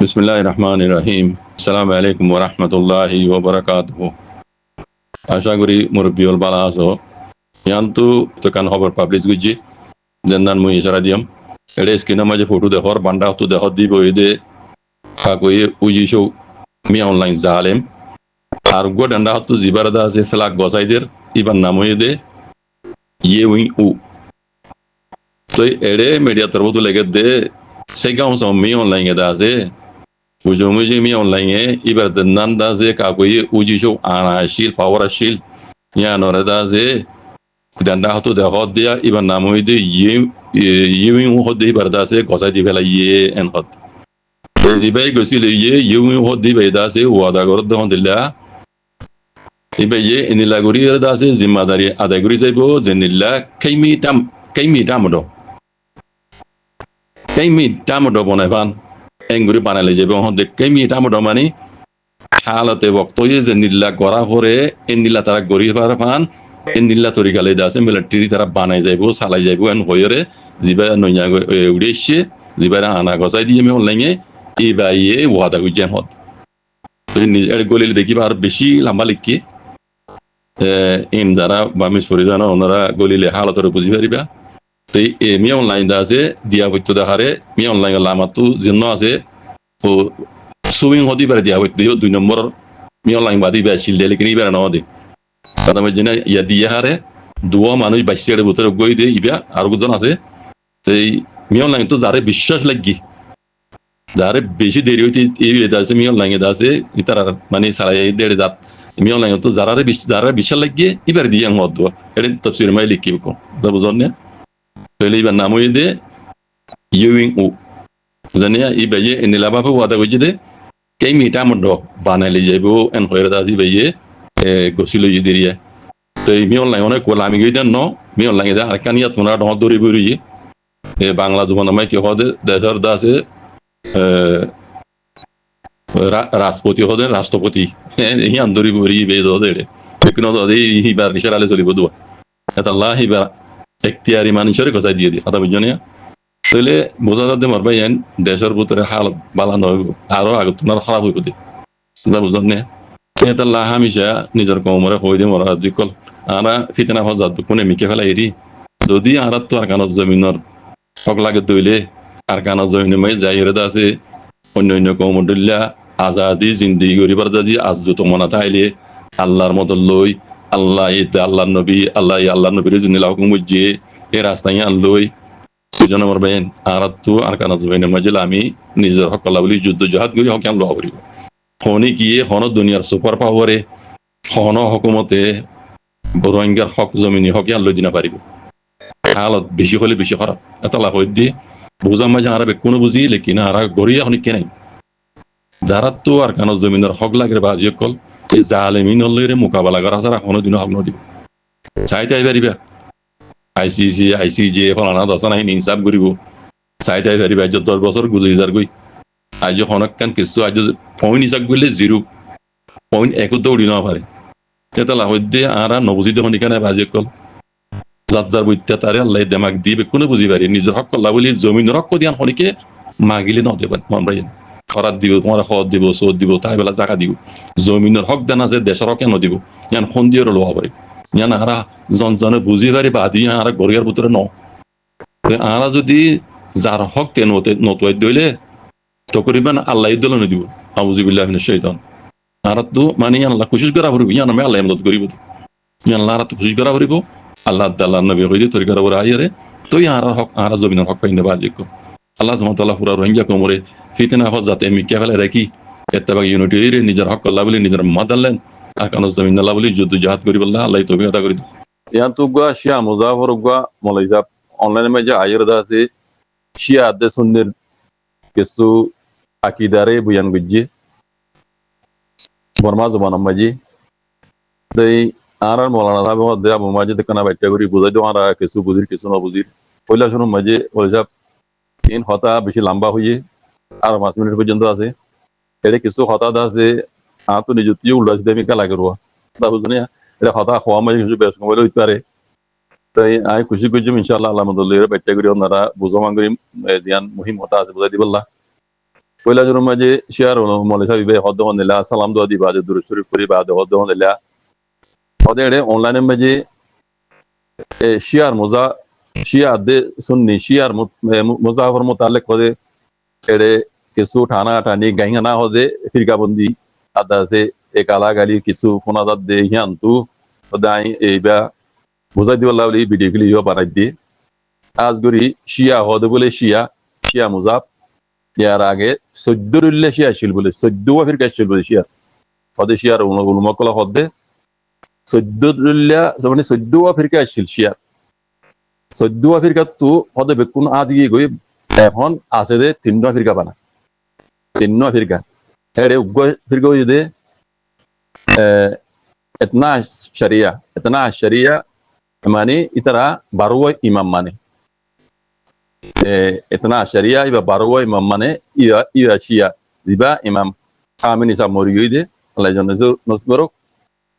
বিসমিল্লাহির রহমানির রহিম। আসসালামু আলাইকুম ওয়া রাহমাতুল্লাহি ওয়া বারাকাতুহু। আশা করি মুরব্বিয়ল বালা আছো। ইয়ান্তু তো কান খবর পাবলিশ গুজি জেন্নান মুই ইশারা দিয়াম। এডে স্ক্রিনের মাঝে ফটো দেখর বান্ডা তো দেখ দিব এদে ফাকই উজিশো মি অনলাইন জালেম আর গো ডান্ডা তো জিবারদা আছে ফ্ল্যাগ গসাইদের ইবান নাম এদে ইউই উ তো এডে মিডিয়া তরবতো লেগে দে সেই গাঁও সম মি অনলাইন এদা আছে Ujung-ujung mi online ibar nan da ze ka ko uji show ana shil power shil ya no da ze dan da to da hot dia ibar namo ide ye hot de ibar da ze kosa di bela ye en hot ezi bay gosil ye hot di bay da ze wada gor da hondilla ibe ye inila gori da ze zimmadari ada gori zaibo zenilla kaimi tam do bonaban এঙ্গুরি বানালে যাবে দেখে মিটা মোটামানি হালতে বক্তব্য যে নীলা করা পরে এ নীলা তারা গড়ি পান এ নীলা তরিকালে আছে মিলিটারি তারা বানাই যাইব চালাই যাইব এন হইরে যিবা নইয়া উড়েছে যিবা আনা গজাই দিয়ে আমি অনলাইনে এই বাইয়ে ওয়াদা গুজেন হত নিজের গলিলে দেখিবা আর বেশি লম্বা লিখি ইন যারা বামি সরিদান ওনারা গলিলে হালতরে বুঝি পারিবা তো মি অনলাইন আছে দিয়া হইতো দেখারে মি অনলাইন লামাতো জিন্ন আছে ও সুইং হতে পারে দিয়া হইতো 2 নম্বর মি অনলাইন বাদি বেশিল দেলে কিনি বেরা নদে কথা মজনা ইয়া দিয়া হারে দুয়া মানুষ বাইশের ভিতরে গই দে ইবা আর গুজন আছে সেই মি অনলাইন তো যারে বিশ্বাস লাগি যারে বেশি দেরি হইতে এই আছে মি অনলাইন আছে ইতার মানে সালাই দেড় জাত মি অনলাইন তো যারা বিশ্বাস লাগি ইবার দিয়া মদ এটা তাফসীর মাই লিখিব কো দা বুঝনে Pele iba namu ide yuing u. Zania iba ye inilaba pe wada gojide kei mita mondo banale jebo en hoira dazi be ye gosilo yidiria. To mi online one ko lami giden no mi online da arkaniya tuna do dori buri bangla jubana mai ki hode deshar dase রাষ্ট্রপতি হদের রাষ্ট্রপতি এই আন্দরি বরি বে দরে Acno দরে হিবার নিশারালে চলিব দুয়া এটা আল্লাহ হিবার এখতিয়ারি মানুষের কথা দিয়ে দিই কথা বুঝছো না তাহলে বোঝা যাতে মারবা ইয়ান দেশের ভিতরে হাল বালা নয় আরো আগে তোমার খারাপ হইব দে বুঝছো না এটা আল্লাহ হামিশা নিজের কমরে হই দে মরা আজিকল আরা ফিতনা হজাত কোনে মিকে ফেলা এরি যদি আরা তো আর কানত জমিনের হক লাগে দইলে আর কানত জমিনে মাই যাইরে আছে অন্য কমদুল্লাহ আজাদি জিন্দেগি গরিবার দাদি আজ যত মনা তাইলে আল্লাহর মত লই আল্লাহ ইতে আল্লাহর নবী আল্লাহর নবীর জিনিলা হুকুম বুঝিয়ে এই রাস্তায় আনলই সুজন আমার বেন আর তো আর কানা জবেন মাজিল আমি নিজের হক আল্লাহ বলি যুদ্ধ জাহাদ করি হক আল্লাহ করিব হনি কি হন দুনিয়ার সুপার পাওয়ারে হন হুকুমতে রোহিঙ্গার হক জমিনি হক আল্লাহ দিনা পারিব হালত বেশি হলে বেশি খারাপ এত লাভ হই দিয়ে বুঝাম মাঝে আর কোনো বুঝি লেকিন আর গড়িয়া হনি কেনাই যারা তো আর কানা জমিনের হক লাগে বাজি কল এই জালেমিন হলেরে মোকাবেলা করা ছাড়া কোনোদিনও হক নদিব চাইতে পারিবা আইসিজে ফলানা দশা নাই ইনসাফ করিব চাইতে পারিবা আজ 10 বছর গুজরি যার গই আজ হনকান কিছু আজ পয়েন্ট হিসাব করলে 0.1 দৌড়ি না পারে এটা লাভ দিয়ে আর নবুঝিতে হনিকানে বাজি কল যার বইতে তারে আল্লাহ দেমাক দিবে কোনো বুঝি পারি নিজের হক কল্লা বলি জমিন হক দিয়ান হনিকে মাগিলে ন দেবেন মন ভাই খরাত দিব তোমার খত দিব চোদ দিব তাই বেলা জাগা দিব জমিনের হক দেন আছে দেশের হক কেন দিব ইয়ান সন্ধিয়র লোৱা পাৰি ইয়ান আরা জনজনে বুঝি পারি বাদি আর গরিয়ার ভিতরে ন আরা যদি যার হক তেন নতুয়াই দইলে তো করিবেন আল্লাহ দল নিদিব আউযুবিল্লাহি মিনাশ শাইতান আর তো মানে আল্লাহ কোশিশ করা পারবো ইয়ান আমি আল্লাহ মদদ করিব ইয়ান আল্লাহ আর তো কোশিশ করা পারবো আল্লাহ তাআলা নবী কইতে তরিকার উপর আইরে তো আর হক আর জমিনের হক পাইনে বাজি কো আল্লাহ সুবহানাহু ওয়া তাআলা পুরা রোহিঙ্গা কোমরে ফিতনা হজাতে মিকে ফেলে রাখি এত্তেবাক ইউনিটির নিজের হক আল্লাহ বলি নিজের মাদাল্লেন আর কানো জমিন আল্লাহ বলি যুদ্ধ জাহাদ করি বললা আল্লাহ তৌফিক আতা করি ইয়ান তুগা শিয়া মুজাফর গা মালয়েশিয়া অনলাইনে মধ্যে আইরদা আছে শিয়া আদে সুন্নের কিছু আকীদারে বয়ান গজ্জি বর্মা জবান মাঝি তাই আর মাওলানা সাহেব দে আবু মাজিদ কানা বাইটা করি বুঝাই দাও আর কিছু বুঝির কিছু না বুঝির পয়লা শুনো মাঝে ওইসা তিন হতা বেশি লম্বা হইয়ে আর 5 মিনিট পর্যন্ত আছে এটা কিছু হতা আছে তো নিজেও উল্লাস দেমি কা লাগে রোয়া তা বুঝনে এটা হতা খোয়া মাঝে কিছু বেশ কমাইলে হইতে পারে তাই আমি খুশি করছি ইনশাআল্লাহ আল্লাহ মদল্লের বাইটা করি ওনারা বুঝামান করি জিয়ান মুহিম হতা আছে বুঝাই দিবল্লাহ পয়লা জন্ম মাঝে শিয়ার মলে সাবিবে হদ্দ হন্দিলা সালাম দোয়া দিবা যে দূর শরীফ করি বা হদ্দ হন্দিলা ওদের অনলাইনে মাঝে শিয়ার মোজা শিয়া দে সুন্নি শিয়ার মুজাফর মোতালেক হদে এড়ে কিছু ঠানা টানি গাইঙানা হদে ফিরকাবন্দি আদা সে এক আলাগালি কিছু ফোনাদাত দে হিয়ান্তু দাই এইবা বুঝাই দিবাল্লা বলি ভিডিও গুলি বানাই দিয়ে আজ গরি শিয়া হদে বলে শিয়া শিয়া মুজাফ ইয়ার আগে 14 শিয়া ছিল বলে 14 ফিরকা ছিল বলে শিয়া হদে শিয়ার উলমকলা হদে 14 মানে 14 ফিরকা ছিল শিয়া 14 ফিরকা তো হদে বেকুন আজ গিয়ে গই এখন আছে দে 3 ফিরকা বানা 3 ফিরকা এড়ে উগ্গ ফিরকা যদি इतना शरिया माने इतरा 12 इमाम माने इतना शरिया इबा 12 इमाम माने इया शिया दिबा इमाम खामेनी सा मरियदे अल्लाह जन्नजु नसबरो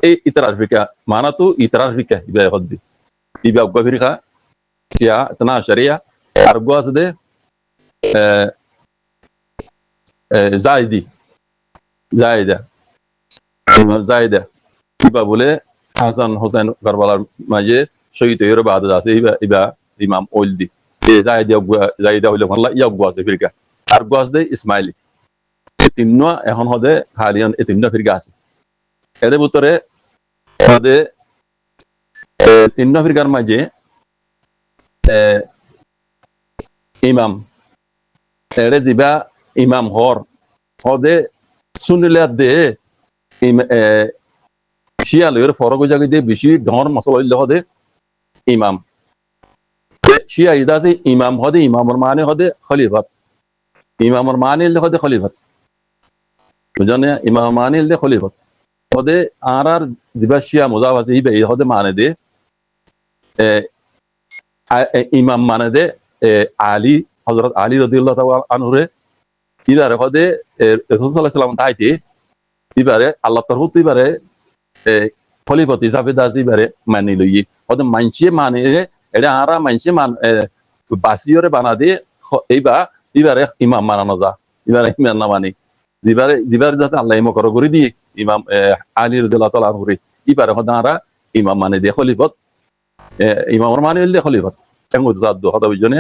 ए इतरा फिका माना तो इतरा फिका इबा हद्दी इबा उग्ग फिरका शिया इतना शरिया अरगवास दे जायदा ইবা বলে হাসান হোসেন কারবালার মাঝে শহীদ হয়ে বাহাদুর আছে ইবা ইমাম ওলদি জাইদা হইলে মাল্লা ইয়াগু আছে ফিরকা আর গু আছে ইসমাইলি এই তিন এখন হদে হালিয়ান এই 3 ফিরকা আছে এর ভিতরে হদে 3 ফিরকার মাঝে ইমাম এরে দিবা ইমাম হদে শুনিলে দে শিয়ালের ফরক জায়গা দিয়ে বেশি ডর মশলা হইলে হদে ইমাম শিয়া ইদা আছে ইমাম হদে ইমামর মানে হদে খলিফাত ইমামর মানে হদে খলিফাত বুঝানে ইমাম মানে হদে খলিফাত হদে আর জিবা শিয়া মুজাব আছে ইবে হদে মানে দে ইমাম মানে দে আলী হযরত আলী রাদিয়াল্লাহু তাআলা আনহুরে ইবারে হদে রাসূল সাল্লাল্লাহু আলাইহি ওয়াসাল্লাম তাইতে ইবারে আল্লাহ তরফ ইবারে খলিফত হিসাবে দাজি বারে মানি লই ওদের মানছে মানে এটা আরা মানছে মান বাসিয়রে বানা দিয়ে এবারে ইমাম মানানো যা এবারে ইমাম না মানি জিবারে যাতে আল্লাহ মকর করে দিয়ে ইমাম আলী রাদিয়াল্লাহু তাআলা আনহু এবারে হদা আরা ইমাম মানে দিয়ে খলিফত ইমামর মানে দিয়ে খলিফত এঙ্গো জাদু হদা বিজনে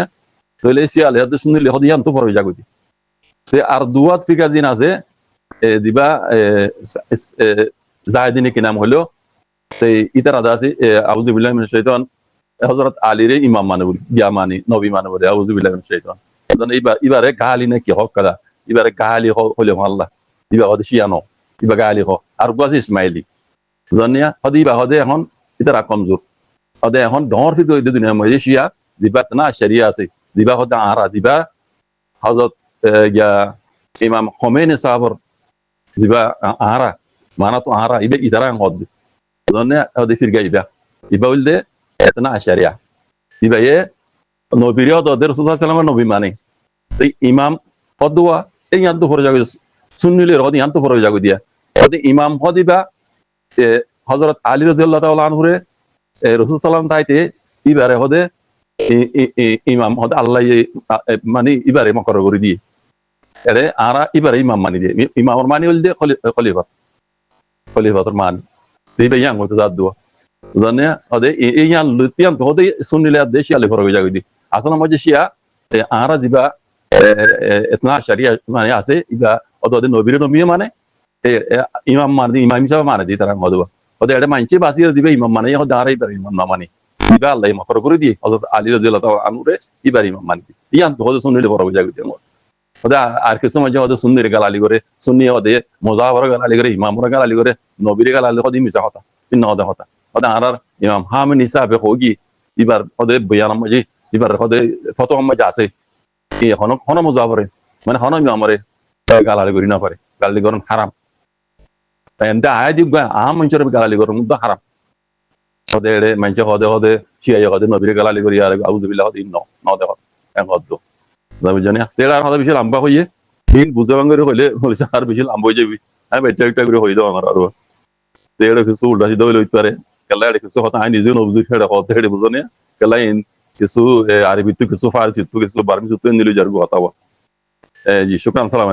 তলে সিয়ালে হদ শুনলে হদিয়ান তো পড়ে যাগুদি সে আর দুয়াত ফিকা দিন আছে দিবা জাহিদিনী কি নাম হলো ইতার আদা আছে আউযু বিল্লাহি মিনাশ শাইতান হযরত আলীর ইমাম মানে বলি গিয়া মানে নবী মানে বলে আউযু বিল্লাহি মিনাশ শাইতান এবারে গালি না কি হক কাদা এবারে গালি হলো আল্লাহ ইবা হদে শিয়ানো ইবা গালি হ আর গাছে ইসমাইলি জানিয়া হদিবা হদে এখন ইতারা কমজোর হদে এখন ডর ফিদ হইতে দুনিয়া মধ্যে শিয়া জিবা না শরিয়া আছে জিবা হদে আরা জিবা হযরত ইয়া ইমাম খোমেনি সাহাবর জিবা আরা মানা তো আরা ইবে ইতারা হদ জন্য হদে ফিরগা ইবা বলতে এতনা শরিয়া ইবা এ নবীর হদে রাসূলুল্লাহ সাল্লাল্লাহু আলাইহি ওয়াসাল্লাম নবী মানে এই ইমাম হদওয়া এই আন্ত পড়ে যাবে সুন্নিলে হদি আন্ত পড়ে যাবে দিয়া হদে ইমাম হদিবা হযরত আলী রাদিয়াল্লাহু তাআলা আনহু রে রাসূল সাল্লাল্লাহু তাইতে ইবারে হদে ইমাম হদে আল্লাহ মানে ইবারে মকর করে দিয়ে এরে আরা ইবারে ইমাম মানি দিয়ে ইমামর মানি হল দিয়ে খলিফাতর মান দিবে ইয়াং হতে জাদু জানে হদে এই ইয়ান লুতিয়ান হদে সুন্নিলে দেশি আলে ফরক যাবে দি আসলে মজে শিয়া আরা জিবা ইতনা শরিয়া মানে আছে ইবা ওদে নবীর নবী মানে ইমাম মানে ইমাম হিসাবে মানে দি তারা হদবা ওদে এটা মানছে বাসির দিবে ইমাম মানে হদে আরা ইবার ইমাম না মানে দিবা আল্লাহ মকর করে দিয়ে হযরত আলী রাদিয়াল্লাহু তাআলা আনহু রে ইবার ইমাম মানে ইয়ান তো হদে সুন্নিলে ফরক যাবে দি ওদে আর কিছু মজে হদে সুন্নির গালালি করে সুন্নি হদে মুজাফর গালালি করে ইমামর গালালি করে নবীর গালালি হদে মিছা কথা ইন্ন হদে কথা ওদে আরার ইমাম হামিন হিসাবে হোগি ইবার হদে বয়ান মজে ইবার হদে ফতোয়া মজে আছে এই হন মুজাফরে মানে হন ইমামরে গালালি করি না পারে গালালি করন হারাম এন্ড আয় দি আম মঞ্চরে গালালি করন মুদ হারাম হদে এড়ে মঞ্চে হদে চিয়াই হদে নবীর গালালি করি আর আউযু বিল্লাহি হদে ইন্ন নদে হদ এক হদ জানি তেড়ার হদে বিশাল লম্বা হইয়ে দিন বুঝাবাঙ্গরে হইলে আর বিশাল লম্বা হয়ে যাবি আমি বেটা একটা করে হই দাও আমার আর তেড়ে কিছু উল্টা সিধা হইলে হইতে পারে কেলা এড়ে কিছু কথা আই নিজে নবুঝি ফেড়ে হতে হেড়ে বুঝনে কেলা কিছু আরবি কিছু ফারসি কিছু বার্মি নিলু যার কথা জি শুকরান সালাম